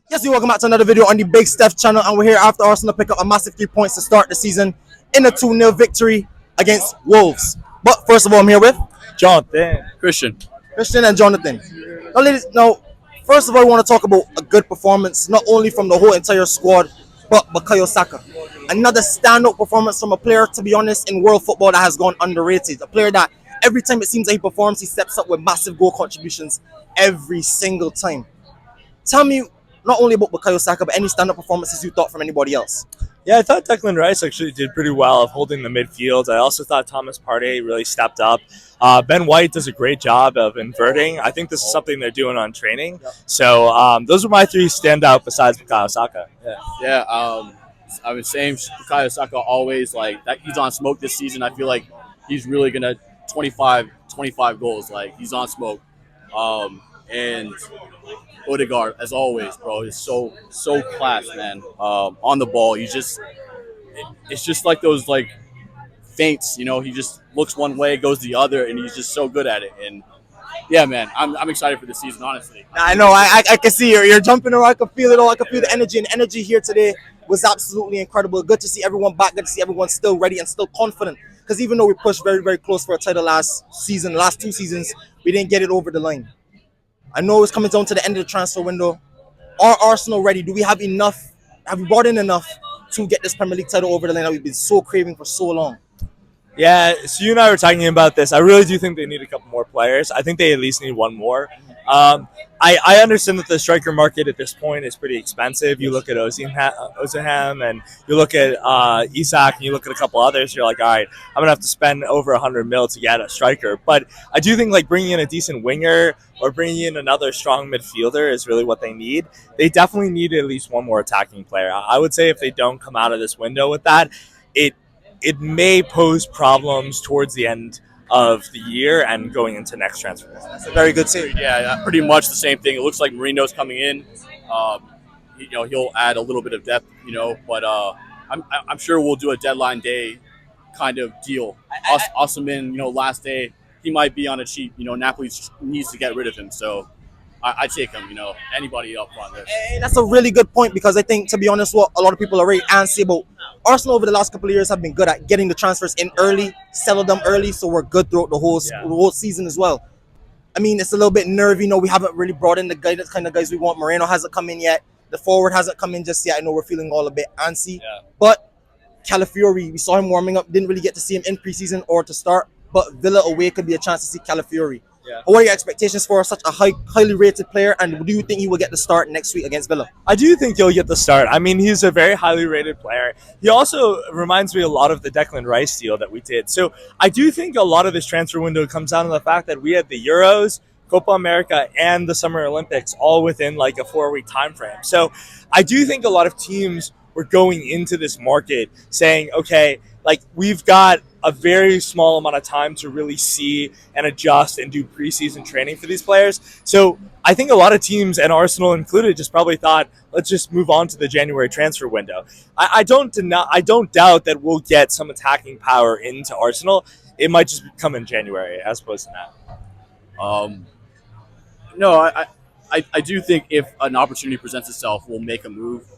Yes, you welcome back to another video on the Big Steph channel, and we're here after Arsenal pick up a massive 3 points to start the season in a 2-0 victory against Wolves. But first of all, I'm here with Jonathan. Christian. Christian and Jonathan. First of all, I want to talk about a good performance, not only from the whole entire squad, but Bukayo Saka. Another standout performance from a player, to be honest, in world football that has gone underrated. A player that every time it seems that he performs, he steps up with massive goal contributions every single time. Tell me not only about Bukayo Saka, but any stand-up performances you thought from anybody else. Yeah, I thought Declan Rice actually did pretty well of holding the midfield. I also thought Thomas Partey really stepped up. Ben White does a great job of inverting. I think this is something they're doing on training. So those are my three standout besides Bukayo Saka. Yeah, I was saying Bukayo Saka always like that. He's on smoke this season. I feel like he's really gonna 25 goals. Like he's on smoke. And Odegaard, as always, bro, is so class, man. On the ball, it's just like those like feints. You know, he just looks one way, goes the other, and he's just so good at it. And yeah, man, I'm excited for the season, honestly. I know. I can see you're jumping around. I can feel it all. I can feel the energy. And the energy here today was absolutely incredible. Good to see everyone back. Good to see everyone still ready and still confident. Because even though we pushed very, very close for a title last two seasons, we didn't get it over the line. I know it's coming down to the end of the transfer window. Are Arsenal ready? Do we have enough? Have we brought in enough to get this Premier League title over the line that we've been so craving for so long? Yeah, so you and I were talking about this. I really do think they need a couple more players. I think they at least need one more. I understand that the striker market at this point is pretty expensive. You look at Ozaham and you look at Isak and you look at a couple others. You're like, all right, I'm going to have to spend over 100 mil to get a striker. But I do think like bringing in a decent winger or bringing in another strong midfielder is really what they need. They definitely need at least one more attacking player. I would say if they don't come out of this window with that, it may pose problems towards the end of the year and going into next transfer. That's a very good take. Yeah, pretty much the same thing. It looks like Marino's coming in. He'll add a little bit of depth, but I'm sure we'll do a deadline day kind of deal. Osimhen, last day he might be on a cheap. Napoli needs to get rid of him, so I take him. Anybody up front there. And that's a really good point because I think, to be honest, what a lot of people are very antsy about. Arsenal over the last couple of years have been good at getting the transfers in early, settle them early, so we're good throughout the whole season as well. I mean, it's a little bit nervy. We haven't really brought in the kind of guys we want. Moreno hasn't come in yet. The forward hasn't come in just yet. I know we're feeling all a bit antsy. Yeah. But Calafiori, we saw him warming up. Didn't really get to see him in preseason or to start. But Villa away could be a chance to see Calafiori. Yeah. What are your expectations for such a highly rated player, and do you think he will get the start next week against Villa? I do think he'll get the start. I mean, he's a very highly rated player. He also reminds me a lot of the Declan Rice deal that we did. So I do think a lot of this transfer window comes down to the fact that we had the Euros, Copa America, and the Summer Olympics all within like a 4-week time frame. So I do think a lot of teams were going into this market saying, okay, like we've got a very small amount of time to really see and adjust and do preseason training for these players. So I think a lot of teams, and Arsenal included, just probably thought, let's just move on to the January transfer window. I don't doubt that we'll get some attacking power into Arsenal. It might just come in January as opposed to now. No, I do think if an opportunity presents itself, we'll make a move.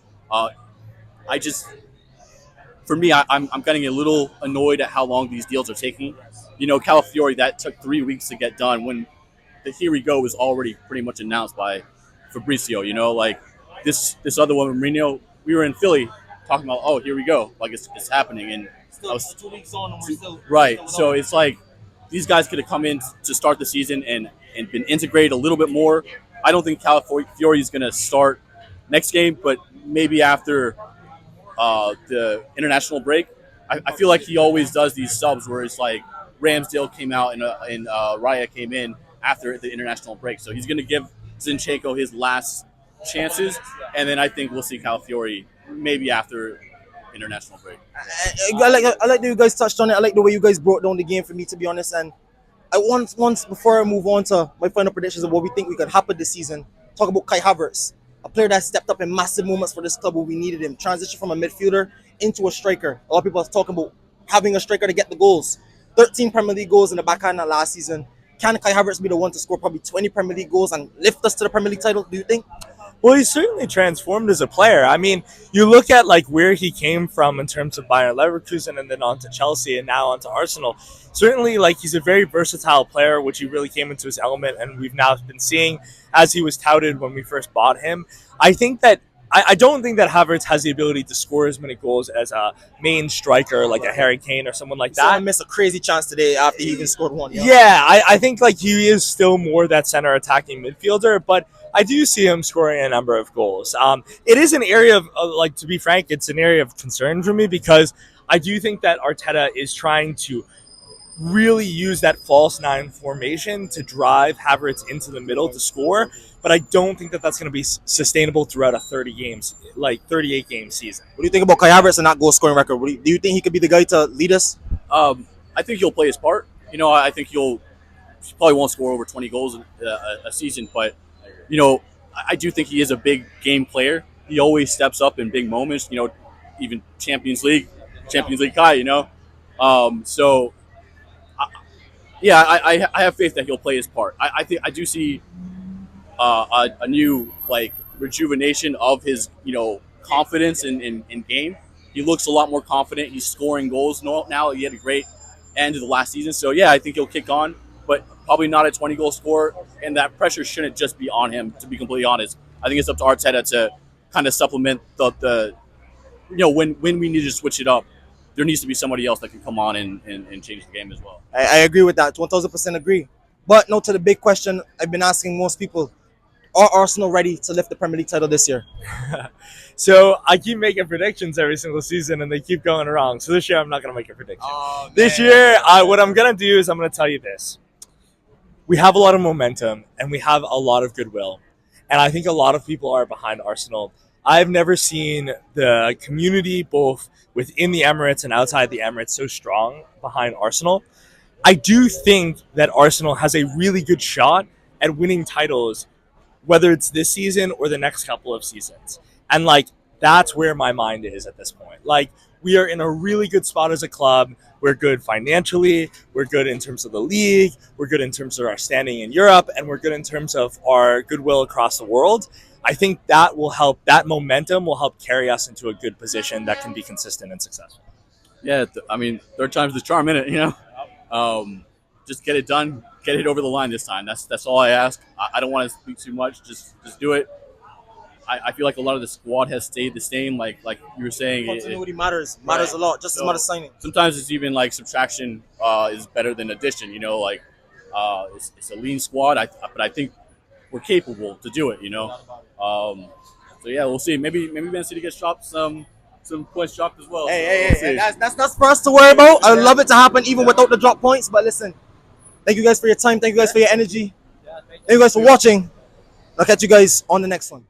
For me, I'm getting a little annoyed at how long these deals are taking. Calafiori, that took 3 weeks to get done when the Here We Go was already pretty much announced by Fabrizio. Like this other one, Mourinho, we were in Philly talking about, oh, here we go. Like it's happening. And Still 2 weeks on and we're still... Right. So it's like these guys could have come in to start the season and been integrated a little bit more. I don't think Calafiori is going to start next game, but maybe after the international break. I feel like he always does these subs where it's like Ramsdale came out and Raya came in after the international break. So he's going to give Zinchenko his last chances, and then I think we'll see Calafiori maybe after international break. I like that you guys touched on it. I like the way you guys broke down the game for me, to be honest. And I once before I move on to my final predictions of what we think we could happen this season, talk about Kai Havertz. A player that stepped up in massive moments for this club when we needed him. Transition from a midfielder into a striker. A lot of people are talking about having a striker to get the goals. 13 Premier League goals in the back end of last season. Can Kai Havertz be the one to score probably 20 Premier League goals and lift us to the Premier League title, do you think? Well, he's certainly transformed as a player. I mean, you look at like where he came from in terms of Bayern Leverkusen and then on to Chelsea and now onto Arsenal. Certainly, like he's a very versatile player, which he really came into his element, and we've now been seeing as he was touted when we first bought him. I think that I don't think that Havertz has the ability to score as many goals as a main striker like a Harry Kane or someone like that. Someone missed a crazy chance today after he even scored one. Yeah, I think like he is still more that center attacking midfielder, but I do see him scoring a number of goals. It is an area of, like, to be frank, it's an area of concern for me because I do think that Arteta is trying to really use that false nine formation to drive Havertz into the middle to score, but I don't think that that's going to be sustainable throughout a 38 game season. What do you think about Kai Havertz and that goal scoring record? Do you think he could be the guy to lead us? I think he'll play his part. You know, I think he probably won't score over 20 goals a season, but you know, I do think he is a big game player. He always steps up in big moments. You know, even Champions League Kai. You know, so yeah, I have faith that he'll play his part. I think I do see a new like rejuvenation of his confidence in game. He looks a lot more confident. He's scoring goals now. He had a great end of the last season, so yeah, I think he'll kick on, but probably not a 20-goal scorer. And that pressure shouldn't just be on him. To be completely honest, I think it's up to Arteta to kind of supplement the when we need to switch it up. There needs to be somebody else that can come on and change the game as well. I agree with that. 1000% agree. But no, to the big question I've been asking most people: are Arsenal ready to lift the Premier League title this year? So I keep making predictions every single season, and they keep going wrong. So this year, I'm not going to make a prediction. This year, what I'm going to do is I'm going to tell you this. We have a lot of momentum, and we have a lot of goodwill. And I think a lot of people are behind Arsenal. I've never seen the community, both within the Emirates and outside the Emirates, so strong behind Arsenal. I do think that Arsenal has a really good shot at winning titles, whether it's this season or the next couple of seasons. And like, that's where my mind is at this point. Like, we are in a really good spot as a club. We're good financially. We're good in terms of the league. We're good in terms of our standing in Europe, and we're good in terms of our goodwill across the world. I think that will help. That momentum will help carry us into a good position that can be consistent and successful. Yeah, I mean, third time's the charm in it. Just get it done, get it over the line this time. That's all I ask. I don't want to speak too much. Just do it. I feel like a lot of the squad has stayed the same. Like you were saying, Continuity matters a lot, just as much as signing. Sometimes it's even like subtraction is better than addition. It's a lean squad. But I think we're capable to do it. So yeah, we'll see. Maybe Man City gets dropped some points dropped as well. Hey, that's for us to worry about. I would love it to happen even without the drop points. But listen, thank you guys for your time. Thank you guys for your energy. Thank you guys for watching. I'll catch you guys on the next one.